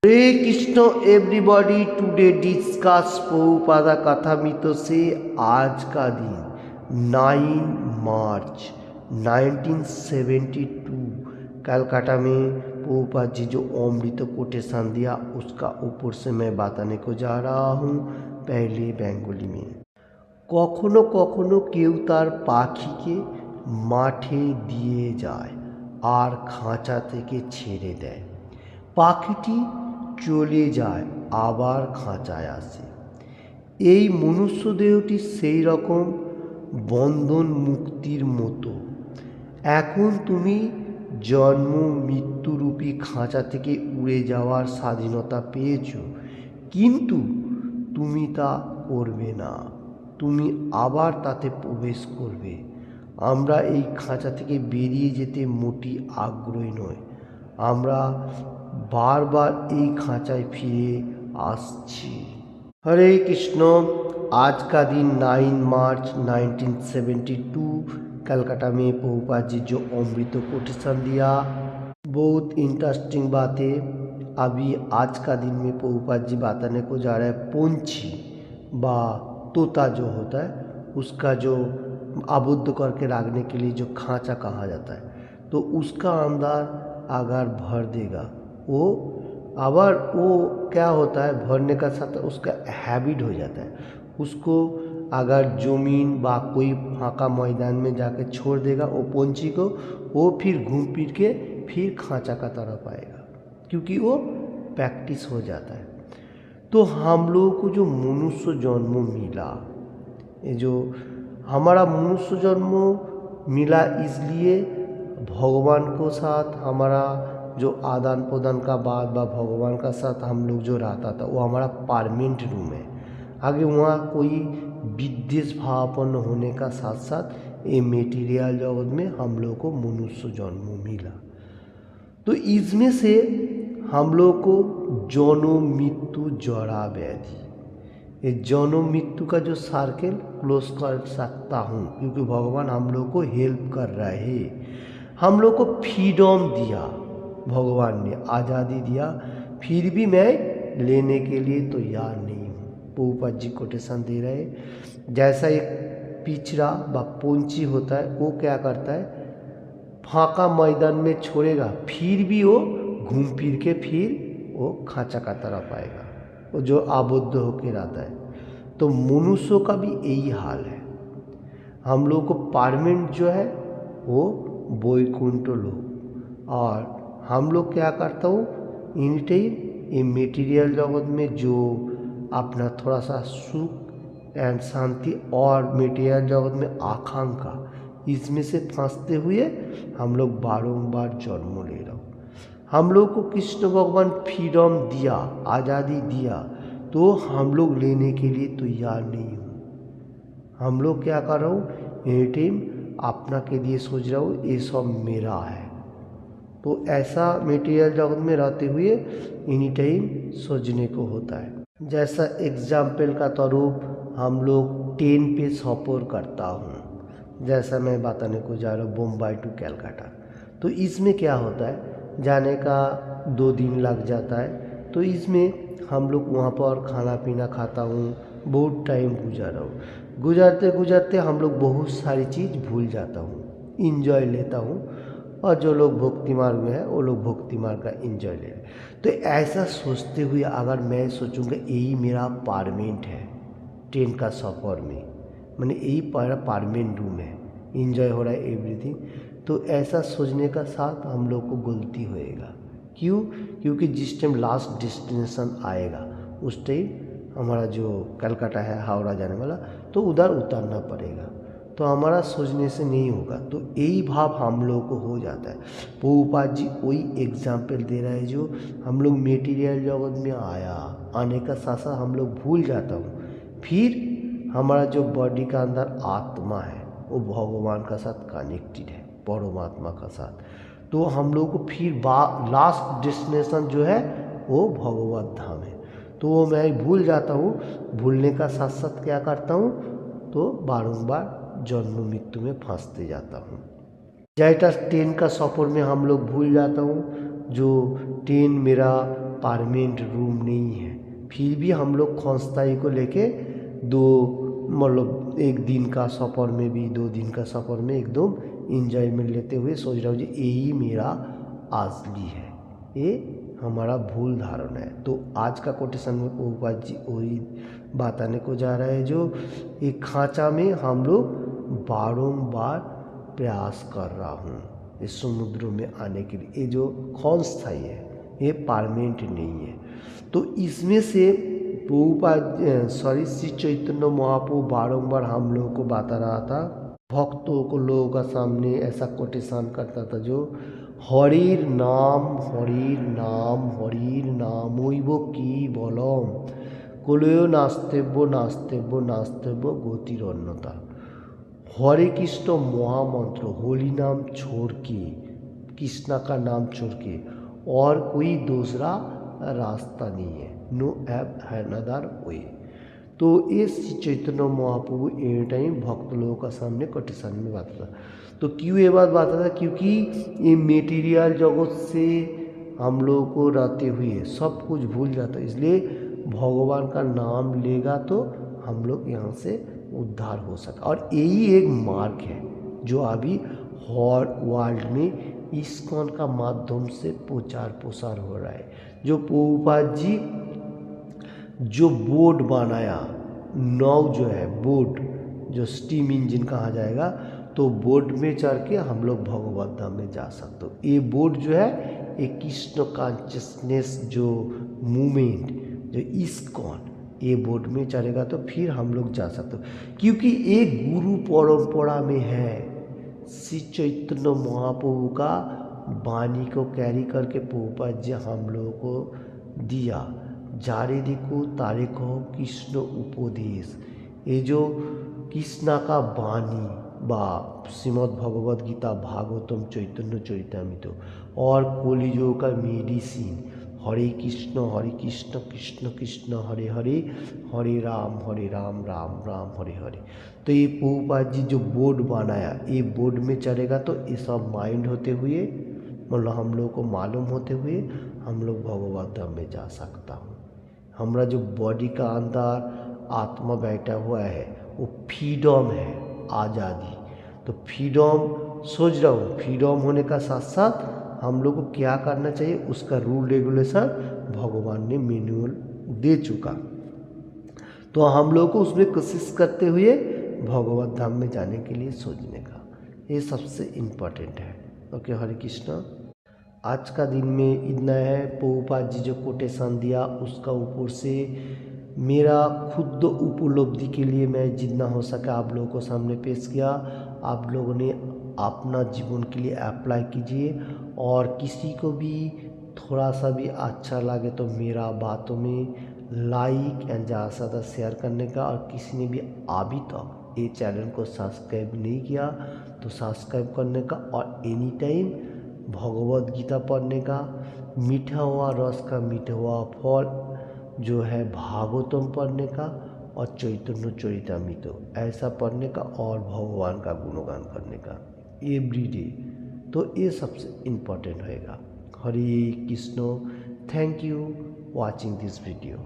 हरे Krishna everybody. Today discuss Prabhupada Kathamrita से आज का दिन 9 मार्च 1972 कलकत्ता में प्रभुपाद जी जो अमृत कोटेशन दिया उसका ऊपर से मैं बताने को जा रहा हूँ। पहले बेंगली में कखनो कखनो केउ तार पाखीके माठे दिए जाए और खाँचा थेके छेड़े देय, पाखिटी चले যায় আবার খাঁচায় আসে। এই মনুষ্য দেহটি সেই রকম বন্ধন মুক্তির মতো। এখন তুমি জন্ম মৃত্যুরূপী খাঁচা থেকে উড়ে যাওয়ার স্বাধীনতা পেয়েছ, কিন্তু তুমি তা করবে না, তুমি আবার তাতে প্রবেশ করবে। আমরা এই খাঁচা থেকে বেরিয়ে যেতে মোটি আগ্রহী নয়, আমরা বারবার এই খাঁচায় ফিরে আসছি। हरे कृष्ण। आज का दिन 9 मार्च 1972 कलकत्ता में प्रभुपाद जी जो अमृत कोटेशन दिया, बहुत इंटरेस्टिंग बात है। अभी आज का दिन में प्रभुपाद जी बताने को जा रहे हैं पंछी व तोता जो होता है उसका जो आबद्ध करके रखने के लिए जो खांचा कहा जाता है, तो उसका अंदर अगर भर देगा वो आवर वो क्या होता है, भरने का साथ उसका हैबिट हो जाता है। उसको अगर ज़मीन व कोई फाँका मैदान में जाके छोड़ देगा वो पंछी को, वो फिर घूम फिर के फिर खांचा का तरफ आएगा, क्योंकि वो प्रैक्टिस हो जाता है। तो हम लोगों को जो मनुष्य जन्म मिला, ये जो हमारा मनुष्य जन्म मिला इसलिए भगवान को साथ हमारा जो आदान प्रदान का बाद बा भगवान का साथ हम लोग जो रहता था वो हमारा परमानेंट रूम है। आगे वहाँ कोई विद्वेष भावापन्न होने का साथ साथ ये मेटीरियल जगत में हम लोग को मनुष्य जन्म मिला। तो इसमें से हम लोग को जन्म मृत्यु जरा व्याधि, ये जन्म मृत्यु का जो सर्कल क्लोज कर सकता हूँ, क्योंकि भगवान हम लोग को हेल्प कर रहे हैं। हम लोग को फ्रीडम दिया, भगवान ने आज़ादी दिया, फिर भी मैं लेने के लिए तैयार नहीं हूँ। प्रभुपाद जी कोटेशन दे रहे, जैसा एक पिछड़ा व पंछी होता है वो क्या करता है, फाँका मैदान में छोड़ेगा, फिर भी वो घूम फिर के फिर वो खांचा का तरफ आएगा, वो जो आबद्ध होकर रहता है। तो मनुष्यों का भी यही हाल है। हम लोग को परमानेंट जो है वो वैकुंठ लोक, और हम लोग क्या करता हूँ एनी टाइम ये मेटीरियल जगत में जो अपना थोड़ा सा सुख एंड शांति और मेटीरियल जगत में आकांक्षा, इसमें से फंसते हुए हम लोग बारंबार जन्म ले रहा हूँ। हम लोग को कृष्ण भगवान फ्रीडम दिया, आज़ादी दिया, तो हम लोग लेने के लिए तैयार नहीं हूँ। हम लोग क्या कर रहा हूँ, एनी टाइम अपना के लिए सोच रहा हूँ ये सब मेरा है। तो ऐसा मटेरियल जगत में रहते हुए एनी टाइम सोचने को होता है। जैसा एग्जाम्पल का तौर हम लोग ट्रेन पे सफ़र करता हूँ, जैसा मैं बताने को जा रहा हूँ बम्बई टू कलकत्ता। तो इसमें क्या होता है, जाने का 2 दिन लग जाता है, तो इसमें हम लोग वहाँ पर खाना पीना खाता हूँ, बहुत टाइम गुजारा हूँ, गुजारते गुजारते हम लोग बहुत सारी चीज़ भूल जाता हूँ, इंजॉय लेता हूँ, और जो लोग भक्ति मार्ग में है वो लोग भक्ति मार्ग का इंजॉय ले रहे। तो ऐसा सोचते हुए अगर मैं सोचूंगा यही मेरा परमानेंट है ट्रेन का सफ़र में, मैंने यही मेरा परमानेंट रूम है, इंजॉय हो रहा है एवरीथिंग, तो ऐसा सोचने का साथ हम लोग को गलती होएगा। क्यों? क्योंकि जिस टाइम लास्ट डेस्टिनेशन आएगा उस टाइम हमारा जो कलकत्ता है हावड़ा जाने वाला, तो उधर उतरना पड़ेगा, तो हमारा सोचने से नहीं होगा। तो यही भाव हम लोगों को हो जाता है। प्रभुपाद जी वही एग्जाम्पल दे रहा है, जो हम लोग मेटीरियल जगत में आने का साथ साथ हम लोग भूल जाता हूँ, फिर हमारा जो बॉडी का अंदर आत्मा है वो भगवान का साथ कनेक्टेड है, परमात्मा का साथ। तो हम लोग को फिर लास्ट डेस्टिनेशन जो है वो भगवत धाम है, तो वो मैं भूल जाता हूँ। भूलने का साथ साथ क्या करता हूँ, तो बारंबार जन्म मृत्यु में फंसते जाता हूँ। जैसा ट्रेन का सफ़र में हम लोग भूल जाता हूँ, जो ट्रेन मेरा परमानेंट रूम नहीं है, फिर भी हम लोग खौंसताई को लेके दो मतलब एक दिन का सफ़र में भी 2 दिन का सफ़र में एकदम इंजॉयमेंट लेते हुए सोच रहा हूँ जी यही मेरा असली है। ये हमारा भूल धारणा है। तो आज का कोटेशन में प्रभुपाद जी वही बताने को जा रहा है जो एक खांचा में हम लोग बारंबार प्रयास कर रहा हूँ इस समुद्र में आने के लिए। ये जो क्षणस्थायी है ये परमानेंट नहीं है। तो इसमें से प्रभुपाद श्री चैतन्य महाप्रभु बारंबार हम लोगों को बता रहा था, भक्तों को लोगों का सामने ऐसा कोटेशन करता था जो हरिर नाम हरिर नाम हरिर नाम ओइब की बलम कलयो नास्तेब्य नास्तेब्य नास्तेब्य गतिर अन्यथा। हरे कृष्ण महामंत्र होली नाम छोड़ के, कृष्णा का नाम छोड़ के और कोई दूसरा रास्ता नहीं है, नो एप अनदर वे। तो ये श्री चैतन्य महाप्रभु एनी टाइम भक्त लोगों का सामने कोटेशन में बात था। तो क्यों ये बात बताता था, क्योंकि ये मेटीरियल जगत से हम लोगों को रहते हुए सब कुछ भूल जाता है, इसलिए भगवान का नाम लेगा तो हम लोग यहाँ से उद्धार हो सका। और यही एक मार्ग है जो अभी हर वर्ल्ड में इस्कॉन का माध्यम से प्रचार प्रसार हो रहा है। जो प्रभुपाद जी जो बोट बनाया, नाव जो है बोट जो स्टीम इंजन कहा जाएगा, तो बोट में चढ़ के हम लोग भगवत धाम में जा सकते हो। ये बोट जो है एक कृष्ण कॉन्शियसनेस जो मूवमेंट जो इस्कॉन, ये बोट में चढ़ेगा तो फिर हम लोग जा सकते हो, क्योंकि एक गुरु परंपरा में है। श्री चैतन्य महाप्रभु का वाणी को कैरी करके प्रभुपाद जी हम लोगों को दिया, जारे देखो तारे कहो कृष्ण उपदेश। ये जो कृष्णा का वाणी बा श्रीमद् भगवद गीता भागवतम चैतन्य चरितामृत और कलियुग का मेडिसिन हरे कृष्ण कृष्ण कृष्ण हरे हरे हरे राम राम राम हरे हरे। तो ये प्रभुपाद जी जो बोर्ड बनाया, ये बोर्ड में चढ़ेगा तो ये सब माइंड होते हुए मतलब हम लोग को मालूम होते हुए हम लोग भगवत धाम में जा सकता हूँ। हमारा जो बॉडी का अंदर आत्मा बैठा हुआ है वो फ्रीडम है, आज़ादी। तो फ्रीडम सोच रहा हूँ, फ्रीडम होने का साथ साथ हम लोग को क्या करना चाहिए उसका रूल रेगुलेशन भगवान ने मैनुअल दे चुका। तो हम लोग को उसमें कोशिश करते हुए भगवत धाम में जाने के लिए सोचने का, ये सबसे इम्पोर्टेंट है। ओके, हरे कृष्णा। आज का दिन में इतना है। प्रभुपाद जी जो कोटेशन दिया उसका ऊपर से मेरा खुद उपलब्धि के लिए मैं जितना हो सका आप लोगों को सामने पेश किया। आप लोगों ने अपना जीवन के लिए अप्लाई कीजिए और किसी को भी थोड़ा सा भी अच्छा लगे तो मेरा बातों में लाइक एंड ज़्यादा से ज़्यादा शेयर करने का। और किसी ने भी अभी तक ये चैनल को सब्सक्राइब नहीं किया तो सब्सक्राइब करने का और एनी टाइम भगवद गीता पढ़ने का, मीठा हुआ रस का मीठा हुआ फल जो है भागवतम पढ़ने का और चैतन्य चरितामृत ऐसा पढ़ने का और भगवान का गुणगान करने का एवरीडे। तो ये सबसे इम्पोर्टेंट होएगा। Hare Krishna. Thank you watching this video.